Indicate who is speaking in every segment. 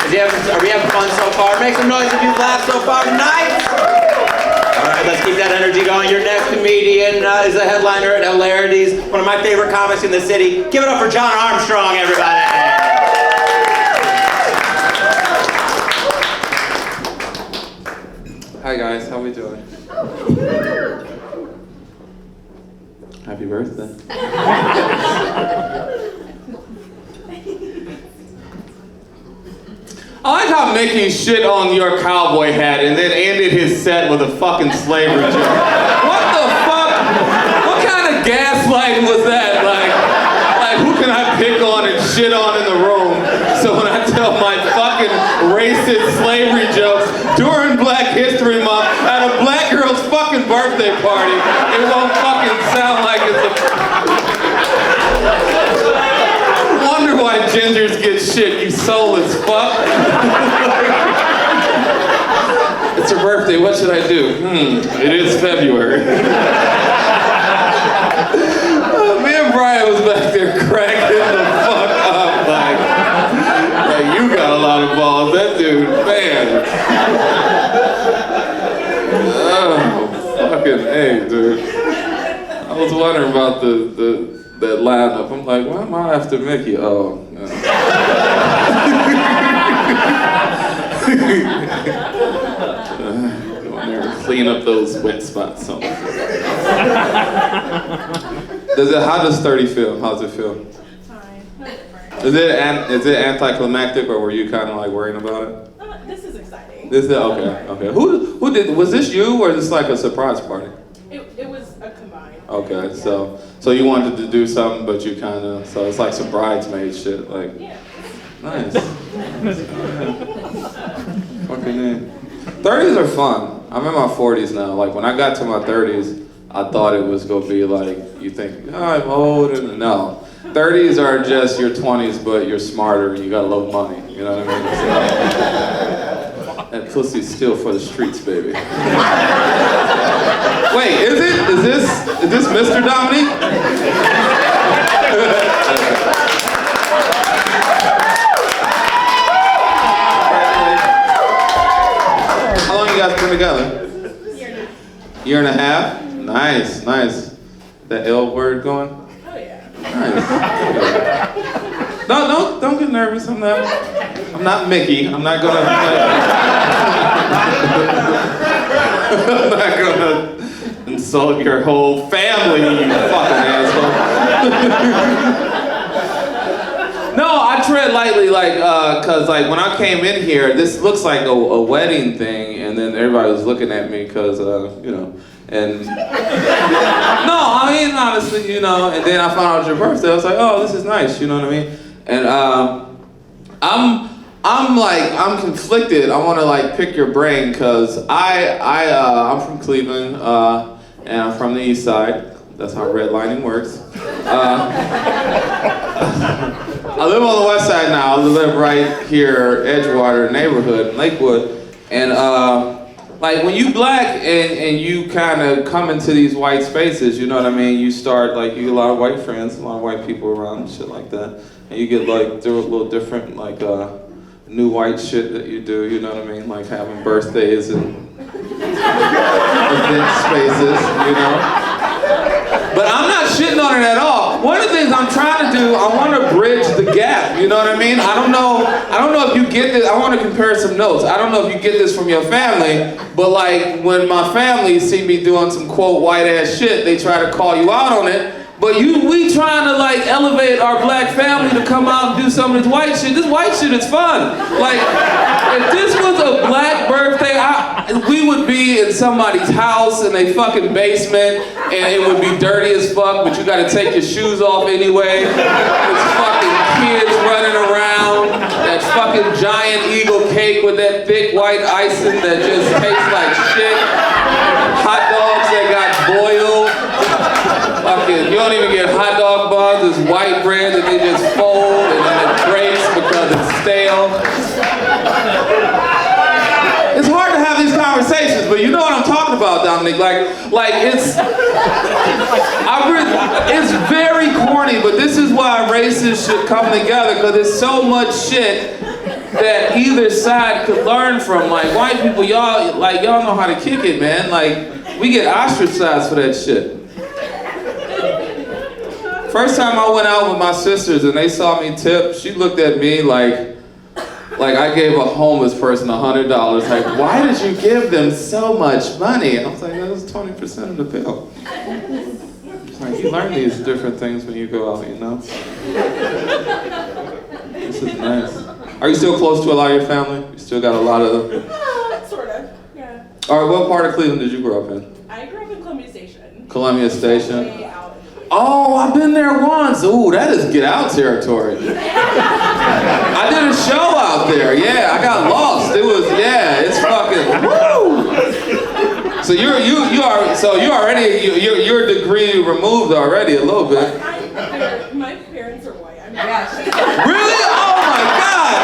Speaker 1: Are we having fun so far? Make some noise if you've laughed so far tonight. All right, let's keep that energy going. Your next comedian is a headliner at Hilarities, one of my favorite comics in the city. Give it up for John Armstrong, everybody.
Speaker 2: Hi guys, how we doing? Happy birthday. I like how Mickey shit on your cowboy hat and then ended his set with a fucking slavery joke. What the fuck? What kind of gaslighting was that? Like who can I pick on and shit on in the room? So when I tell my fucking racist slavery jokes during Black History Month at a black girl's fucking birthday party, it won't fucking sound like it's a... Wonder why gingers get shit, you soulless fuck. It's her birthday, what should I do? It is February. Me and Brian was back there cracking the fuck up like you got a lot of balls, that dude, man. Oh, fucking A, dude. I was wondering about that lineup. I'm like, why am I after Mickey? Oh, no. Go in there and clean up those wet spots. How does 30 feel? How's it feel?
Speaker 3: Fine.
Speaker 2: Is it anticlimactic, or were you kind of like worrying about it?
Speaker 3: This is exciting.
Speaker 2: This is okay. Who did? Was this you, or is this like a surprise party?
Speaker 3: It was a combined.
Speaker 2: Okay, so you wanted to do something, but you kind of, so it's like some bridesmaid shit, like.
Speaker 3: Yeah.
Speaker 2: Nice. Fucking name. 30s are fun. I'm in my 40s now. Like when I got to my 30s, I thought it was gonna be like, you think, oh, I'm old, and no. 30s are just your 20s, but you're smarter and you got a little money. You know what I mean? So, that pussy's still for the streets, baby. Wait, is this Mr. Dominique? How long you guys been together? Year and a half? Nice. That L word going?
Speaker 3: Oh yeah.
Speaker 2: Nice. Don't get nervous. I'm not Mickey. I'm not gonna insult your whole family, you fucking asshole. No, I tread lightly, cause when I came in here, this looks like a wedding thing, and then everybody was looking at me, cause and no, I mean honestly, and then I found out your birthday. I was like, oh, this is nice, you know what I mean? And I'm conflicted. I want to pick your brain, cause I'm from Cleveland, and I'm from the East Side. That's how redlining works. I live on the West Side now. I live right here, Edgewater neighborhood, Lakewood, and when you black and you kind of come into these white spaces, you know what I mean? You start you get a lot of white friends, a lot of white people around, and shit like that, and you get do a little different new white shit that you do, you know what I mean? Like having birthdays and event spaces, But I'm not shitting on it at all. One of the things I'm trying to do, I want to bridge the gap, you know what I mean? I don't know if you get this. I want to compare some notes. I don't know if you get this from your family, but when my family see me doing some quote white ass shit, they try to call you out on it. But we trying to elevate our black family to come out and do some of this white shit. This white shit is fun. If this was a black birthday, we would be in somebody's house in a fucking basement, and it would be dirty as fuck, but you gotta take your shoes off anyway. There's fucking kids running around, that fucking giant eagle cake with that thick white icing that just tastes like shit. Hot dogs that got boiled. You don't even get hot dog buns, it's white bread that they just fold and then it breaks because it's stale. It's hard to have these conversations, but you know what I'm talking about, Dominic. It's very corny, but this is why races should come together, because there's so much shit that either side could learn from. Like white people, y'all know how to kick it, man. Like we get ostracized for that shit. First time I went out with my sisters and they saw me tip, she looked at me like I gave a homeless person $100. Like, why did you give them so much money? And I was like, that was 20% of the bill. It's like, you learn these different things when you go out, you know? This is nice. Are you still close to a lot of your family? You still got a lot of...
Speaker 3: Sort of, yeah.
Speaker 2: All right, what part of Cleveland did you grow up in?
Speaker 3: I grew up in Columbia Station.
Speaker 2: Columbia Station?
Speaker 3: Way out.
Speaker 2: Oh, I've been there once. Ooh, that is get out territory. I did a show out there. Yeah, I got lost. It was, yeah, it's fucking woo. So you're already you're a degree removed already a little bit.
Speaker 3: My parents are white. I'm
Speaker 2: Really? Oh my God,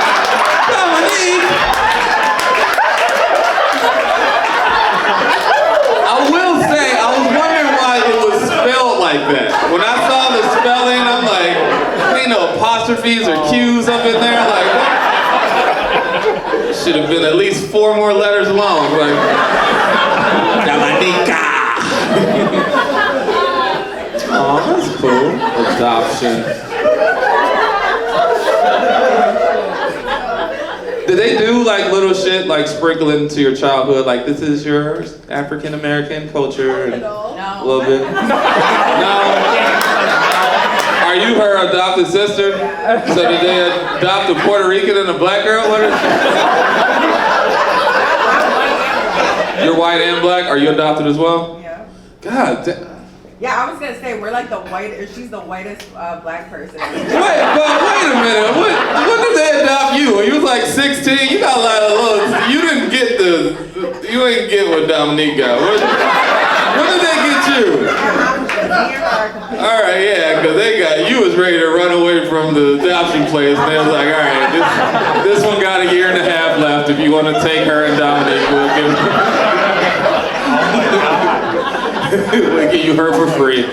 Speaker 2: Dominique. I will say I was wondering why it was spelled like that. When I saw the spelling, I'm like, ain't no apostrophes or Q's up in there. Like, should have been at least 4 more letters long. Like, Dominica. Oh, that's cool. Adoption. Did they do like little shit like sprinkle into your childhood? Like this is your African American culture and a little bit. No. Are you her adopted sister? So did they adopt a Puerto Rican and a black girl? What is... You're white and black. Are you adopted as well?
Speaker 4: Yeah.
Speaker 2: God.
Speaker 4: Yeah, I was gonna say we're like the white. She's the whitest black person.
Speaker 2: Wait a minute. When did they adopt you? When you was like 16, you got a lot of little. You didn't get you ain't get what Dominique got. When did they get you? All right, yeah, because they got you was ready to run away from the adoption place, and they was like, all right, this one got a year and a half left. If you want to take her and Dominique, we'll give you her for free.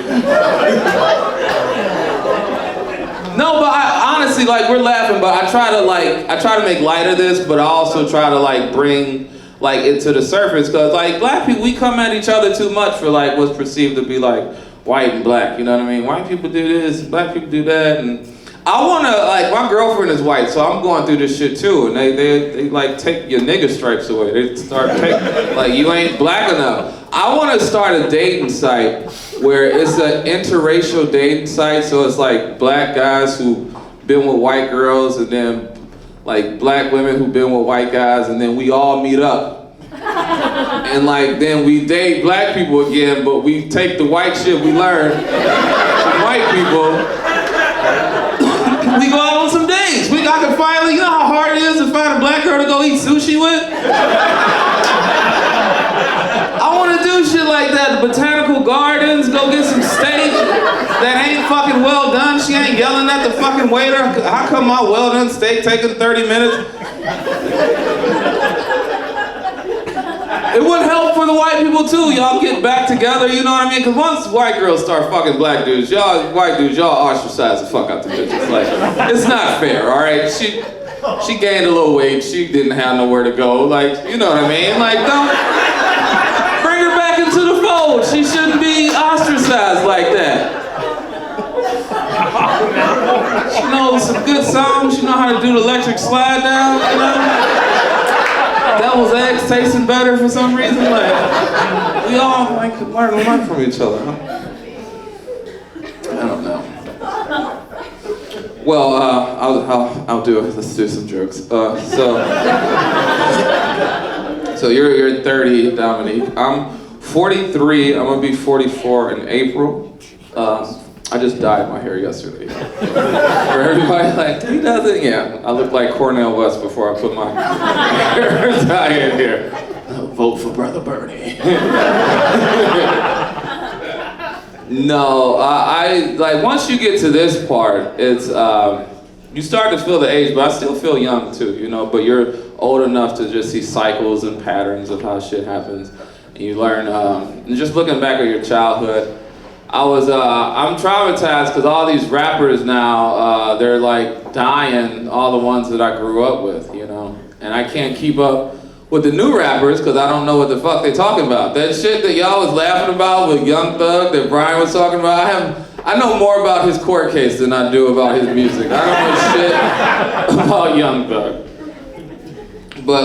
Speaker 2: No, but I honestly, like, we're laughing, but I try to make light of this, but I also try to like bring like it to the surface, because like black people, we come at each other too much for like what's perceived to be like white and black, you know what I mean? White people do this, black people do that, and I wanna, like, my girlfriend is white, so I'm going through this shit too, and they like take your nigga stripes away. They start taking, like, you ain't black enough. I wanna start a dating site where it's an interracial dating site, so it's like black guys who been with white girls, and then like black women who've been with white guys, and then we all meet up. And like then we date black people again, but we take the white shit we learned from white people. We go out on some dates. I can finally, you know how hard it is to find a black girl to go eat sushi with? I want to do shit like that. The botanical gardens, go get some steak that ain't fucking well done. She ain't yelling at the fucking waiter. How come my well done steak taking 30 minutes? It would help for the white people too. Y'all get back together, you know what I mean? Because once white girls start fucking black dudes, white dudes, y'all ostracize the fuck out the bitches. Like, it's not fair, all right? She gained a little weight. She didn't have nowhere to go. Like, you know what I mean? Like, don't bring her back into the fold. She shouldn't be ostracized like that. She knows some good songs. She know how to do the electric slide down, you know? Devil's eggs tasting better for some reason. Like, we all like to learn a lot from each other, huh? I don't know. Well, I'll do it. Let's do some jokes. So you're 30, Dominique. I'm 43. I'm gonna be 44 in April. I just dyed my hair yesterday. For everybody like, he does it? Yeah, I look like Cornel West before I put my hair dye in here. Vote for Brother Bernie. No, I like once you get to this part, it's you start to feel the age, but I still feel young too, you know. But you're old enough to just see cycles and patterns of how shit happens, and you learn. And just looking back at your childhood. I'm traumatized because all these rappers now, they're like dying, all the ones that I grew up with, you know? know, and I can't keep up with the new rappers because I don't know what the fuck they talking about. That shit that y'all was laughing about with Young Thug that Brian was talking about, I know more about his court case than I do about his music. I don't know shit about Young Thug. But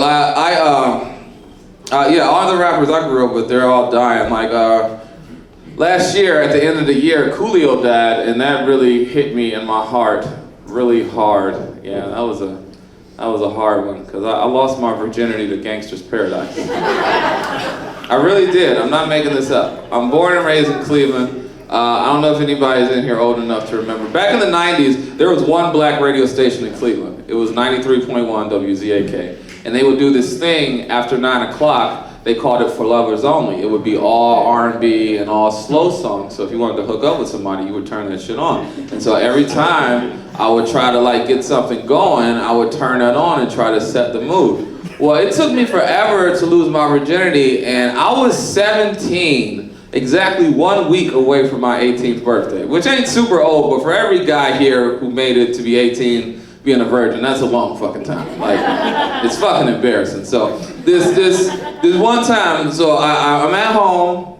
Speaker 2: yeah, all the rappers I grew up with, they're all dying. Like last year, at the end of the year, Coolio died, and that really hit me in my heart, really hard. Yeah, that was a hard one, because I lost my virginity to Gangsta's Paradise. I really did. I'm not making this up. I'm born and raised in Cleveland. I don't know if anybody's in here old enough to remember. Back in the 90s, there was one black radio station in Cleveland. It was 93.1 WZAK. And they would do this thing after 9 o'clock. They called it For Lovers Only. It would be all R&B and all slow songs. So if you wanted to hook up with somebody, you would turn that shit on. And so every time I would try to like get something going, I would turn that on and try to set the mood. Well, it took me forever to lose my virginity, and I was 17, exactly 1 week away from my 18th birthday, which ain't super old, but for every guy here who made it to be 18, being a virgin, that's a long fucking time. Like, it's fucking embarrassing. So this one time, so I'm at home,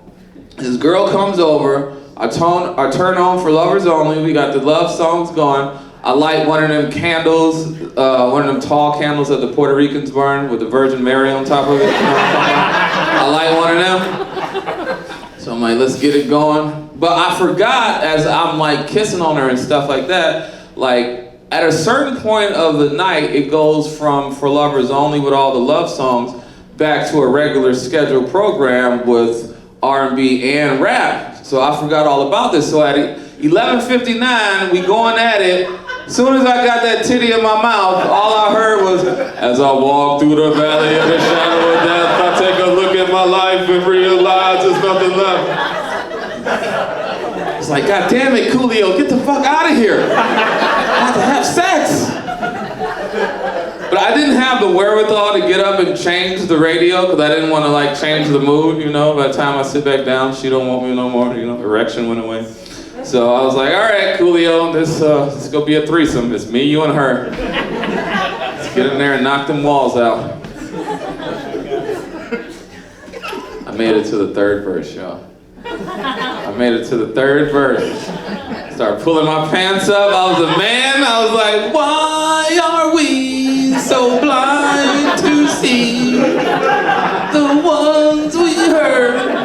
Speaker 2: this girl comes over, I turn on For Lovers Only, we got the love songs going, I light one of them candles, one of them tall candles that the Puerto Ricans burn with the Virgin Mary on top of it. You know what I'm talking about? I light one of them. So I'm like, let's get it going. But I forgot, as I'm like kissing on her and stuff like that, like at a certain point of the night, it goes from For Lovers Only with all the love songs back to a regular scheduled program with R&B and rap. So I forgot all about this. So at 11:59, we going at it. As soon as I got that titty in my mouth, all I heard was, as I walk through the valley of the shadow of death, I take a look at my life and realize there's nothing left. It's like, God damn it, Coolio, get the fuck out of here. I want to have sex. But I didn't have the wherewithal to get up and change the radio because I didn't want to like change the mood, you know. By the time I sit back down, she don't want me no more, you know, erection went away. So I was like, all right, Coolio, this is gonna be a threesome. It's me, you, and her. Let's get in there and knock them walls out. I made it to the third verse, y'all. I made it to the third verse. Started pulling my pants up. I was a man. I was like, why are we so blind to see the ones we hurt?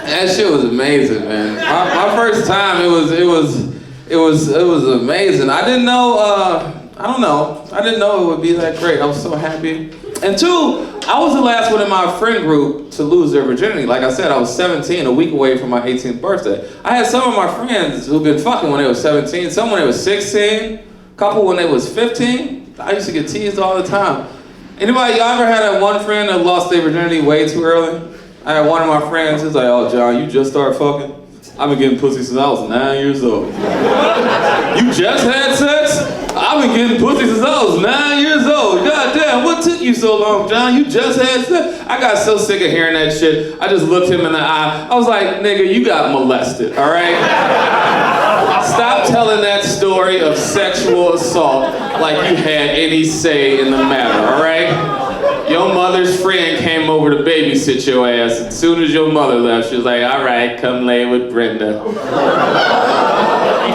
Speaker 2: That shit was amazing, man. My first time, it was amazing. I didn't know. I didn't know it would be that great. I was so happy. And two, I was the last one in my friend group to lose their virginity. Like I said, I was 17, a week away from my 18th birthday. I had some of my friends who've been fucking when they were 17, some when they was 16, a couple when they was 15. I used to get teased all the time. Anybody, y'all ever had that one friend that lost their virginity way too early? I had one of my friends, he's like, oh, John, you just started fucking? I've been getting pussy since I was 9 years old. You just had sex? I've been getting pussy since I was 9 years old. God damn, what took you so long, John? You just had sex? I got so sick of hearing that shit. I just looked him in the eye. I was like, nigga, you got molested, all right? Stop telling that story of sexual assault like you had any say in the matter, all right? Your mother's friend came over to babysit your ass. As soon as your mother left, she was like, all right, come lay with Brenda. You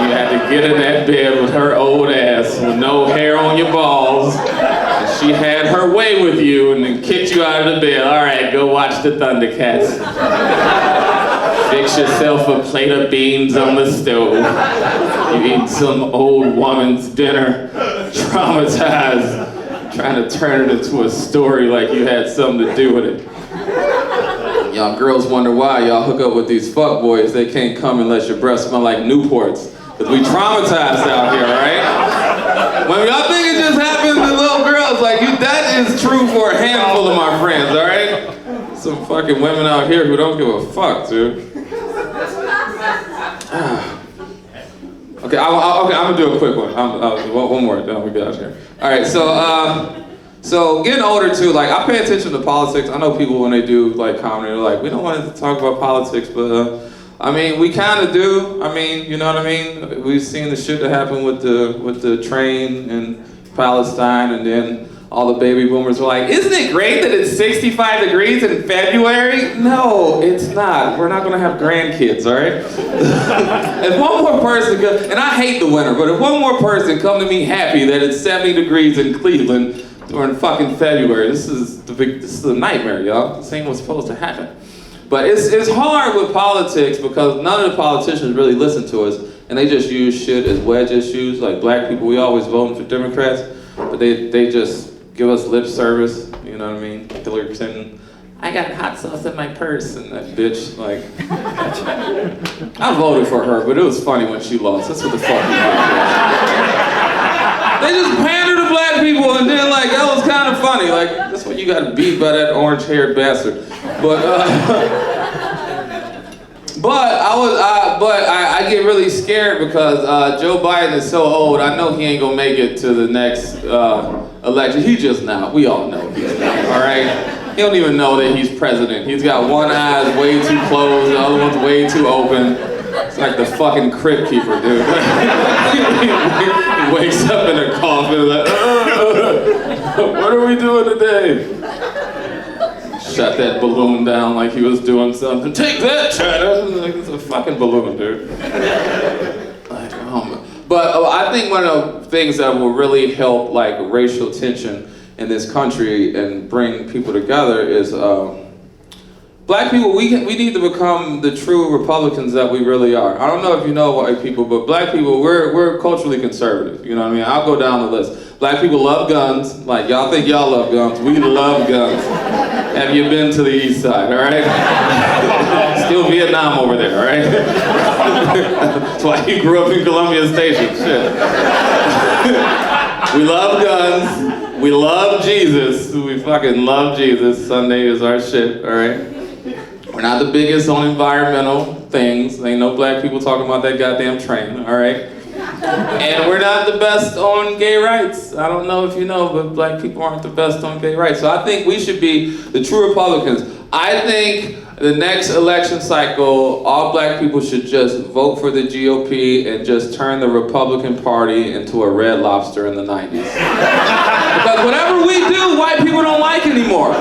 Speaker 2: had to get in that bed with her old ass with no hair on your balls. And she had her way with you and then kicked you out of the bed. All right, go watch the Thundercats. Fix yourself a plate of beans on the stove. You eat some old woman's dinner, traumatized. Trying to turn it into a story like you had something to do with it. Y'all girls wonder why y'all hook up with these fuck boys. They can't come unless your breath smell like Newports. Because we traumatized out here, right? When y'all think it just happens to little girls, like that is true for a handful of my friends, all right? Some fucking women out here who don't give a fuck, dude. Okay, I'm gonna do a quick one. One more, then we get out of here. All right, so getting older too, like I pay attention to politics. I know people when they do like comedy, they're like, we don't want to talk about politics, but I mean, we kind of do. I mean, you know what I mean? We've seen the shit that happened with the train and Palestine, and then all the baby boomers were like, isn't it great that it's 65 degrees in February? No, it's not. We're not gonna have grandkids, all right? If one more person could, and I hate the winter, but if one more person come to me happy that it's 70 degrees in Cleveland during fucking February, this is a nightmare, y'all. This ain't what's supposed to happen. But it's hard with politics because none of the politicians really listen to us, and they just use shit as wedge issues. Like black people, we always voting for Democrats, but they just give us lip service, you know what I mean? Hillary Clinton, I got hot sauce in my purse, and that bitch, like, I voted for her, but it was funny when she lost. That's what the fuck. They just pander to black people, and then like, that was kind of funny. Like, that's what you got beat by that orange-haired bastard. But I get really scared because Joe Biden is so old. I know he ain't gonna make it to the next election. He just now. We all know he's not. All right. He don't even know that he's president. He's got one eye way too closed, the other one's way too open. It's like the fucking crypt keeper, dude. He wakes up in a coffin like, what are we doing today? Shut that balloon down like he was doing something. Take that, China! Like, it's a fucking balloon, dude. Like, but I think one of the things that will really help like racial tension in this country and bring people together is black people, we need to become the true Republicans that we really are. I don't know if you know white people, but black people, we're culturally conservative. You know what I mean? I'll go down the list. Black people love guns. Like, y'all think y'all love guns. We love guns. Have you been to the east side, all right? Still Vietnam over there, all right? That's why you grew up in Columbia Station, shit. We love guns. We love Jesus. We fucking love Jesus. Sunday is our shit, all right? We're not the biggest on environmental things. Ain't no black people talking about that goddamn train, all right? And we're not the best on gay rights. I don't know if you know, but black people aren't the best on gay rights. So I think we should be the true Republicans. I think the next election cycle, all black people should just vote for the GOP and just turn the Republican Party into a Red Lobster in the 90s. Because whatever we do, white people don't like anymore.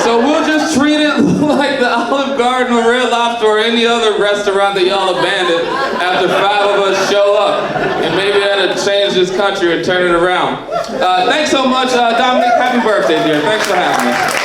Speaker 2: So we'll just treat it like the Olive Garden or Red Lobster or any other restaurant that y'all abandoned after 5 of us show up. And maybe that'll change this country and turn it around. Thanks so much, Dominic. Happy birthday, dear. Thanks for having me.